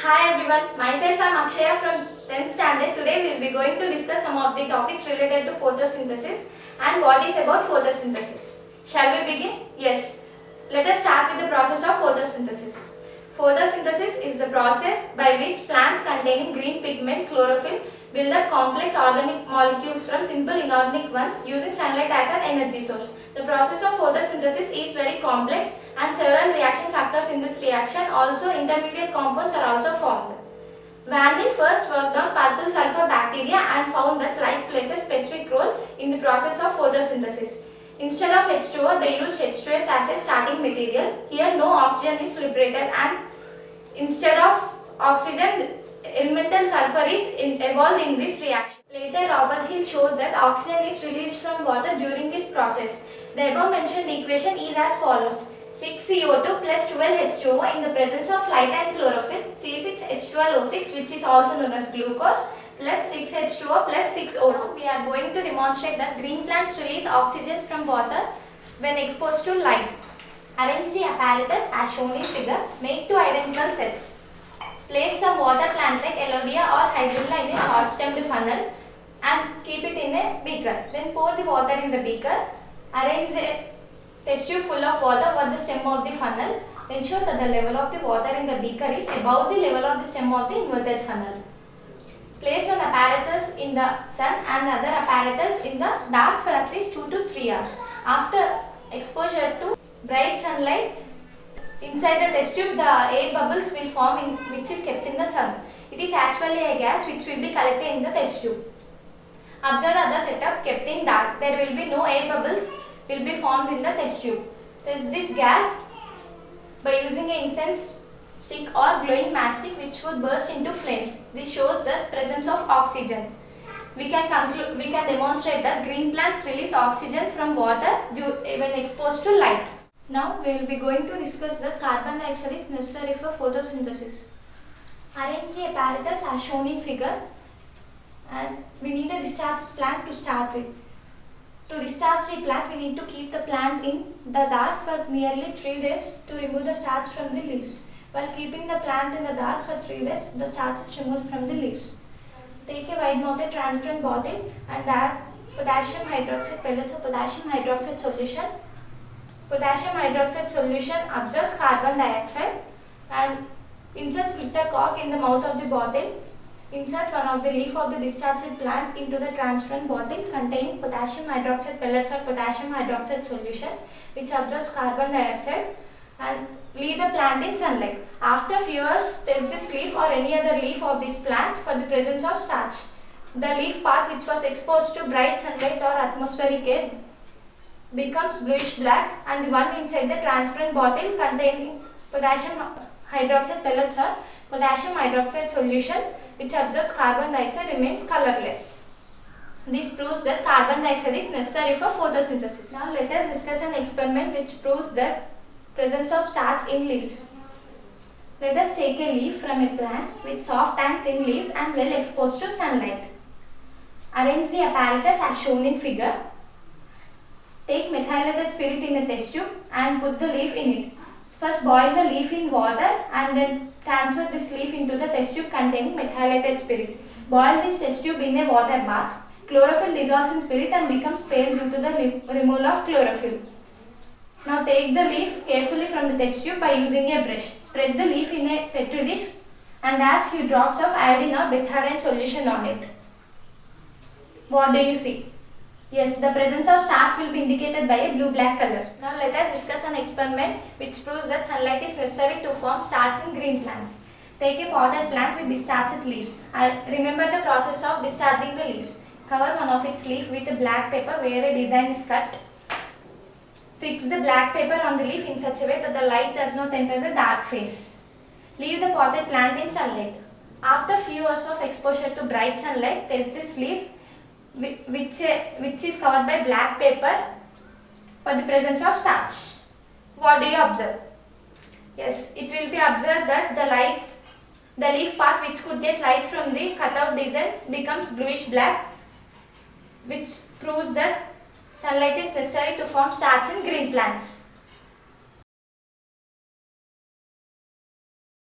Hi everyone, myself I am Akshaya from 10th standard. Today we will be going to discuss some of the topics related to photosynthesis and what is about photosynthesis. Shall we begin? Yes. Let us start with the process of photosynthesis. Photosynthesis is the process by which plants containing green pigment chlorophyll build up complex organic molecules from simple inorganic ones using sunlight as an energy source. The process of photosynthesis is very complex and several reactions occurs in this reaction. Also intermediate compounds are also formed. Van Dijk first worked on purple sulfur bacteria and found that light plays a specific role in the process of photosynthesis. Instead of H2O, they used H2S as a starting material. Here no oxygen is liberated and instead of oxygen, elemental sulfur is evolved in this reaction. Later, Robert Hill showed that oxygen is released from water during this process. The above mentioned equation is as follows. 6CO2 plus 12H2O in the presence of light and chlorophyll, C6H12O6 which is also known as glucose plus 6H2O plus 6O2. We are going to demonstrate that green plants release oxygen from water when exposed to light. Arrange the apparatus as shown in figure. Make two identical sets. Place some water plants like Elodea or Hydrilla in a short-stemmed funnel and keep it in a beaker. Then pour the water in the beaker. Arrange a test tube full of water over the stem of the funnel. Ensure that the level of the water in the beaker is above the level of the stem of the inverted funnel. Place one apparatus in the sun and other apparatus in the dark for at least 2 to 3 hours. After exposure to bright sunlight, inside the test tube the air bubbles will form which is kept in the sun. It is actually a gas which will be collected in the test tube. Observe the other setup kept in dark. There will be no air bubbles will be formed in the test tube. Test this gas by using an incense stick or glowing matchstick which would burst into flames. This shows the presence of oxygen. We can demonstrate that green plants release oxygen from water when exposed to light. Now we will be going to discuss that carbon dioxide is necessary for photosynthesis. Arrange the apparatus as shown in figure and we need a discharge plant to start with. To discharge the plant, we need to keep the plant in the dark for nearly 3 days to remove the starch from the leaves. While keeping the plant in the dark for 3 days, the starch is removed from the leaves. Take a wide-mouthed transparent bottle and add potassium hydroxide pellets or potassium hydroxide solution. Potassium hydroxide solution absorbs carbon dioxide and insert splitter cork in the mouth of the bottle. Insert one of the leaf of the discharged plant into the transparent bottle containing potassium hydroxide pellets or potassium hydroxide solution which absorbs carbon dioxide and leave the plant in sunlight. After few hours, test this leaf or any other leaf of this plant for the presence of starch. The leaf part which was exposed to bright sunlight or atmospheric air becomes bluish black and the one inside the transparent bottle containing potassium hydroxide pellets or potassium hydroxide solution which absorbs carbon dioxide remains colorless. This proves that carbon dioxide is necessary for photosynthesis. Now let us discuss an experiment which proves the presence of starch in leaves. Let us take a leaf from a plant with soft and thin leaves and well exposed to sunlight. Arrange the apparatus as shown in figure. Take methylated spirit in a test tube and put the leaf in it. First boil the leaf in water and then transfer this leaf into the test tube containing methylated spirit. Boil this test tube in a water bath. Chlorophyll dissolves in spirit and becomes pale due to the removal of chlorophyll. Now take the leaf carefully from the test tube by using a brush. Spread the leaf in a petri dish and add few drops of iodine or bethadine solution on it. What do you see? Yes, the presence of starch will be indicated by a blue-black color. Now let us discuss an experiment which proves that sunlight is necessary to form starch in green plants. Take a potted plant with discharged leaves. Remember the process of discharging the leaves. Cover one of its leaf with a black paper where a design is cut. Fix the black paper on the leaf in such a way that the light does not enter the dark phase. Leave the potted plant in sunlight. After few hours of exposure to bright sunlight, test this leaf which is covered by black paper for the presence of starch. What do you observe? Yes, it will be observed that the leaf part which could get light from the cutout design becomes bluish black, which proves that sunlight is necessary to form starch in green plants.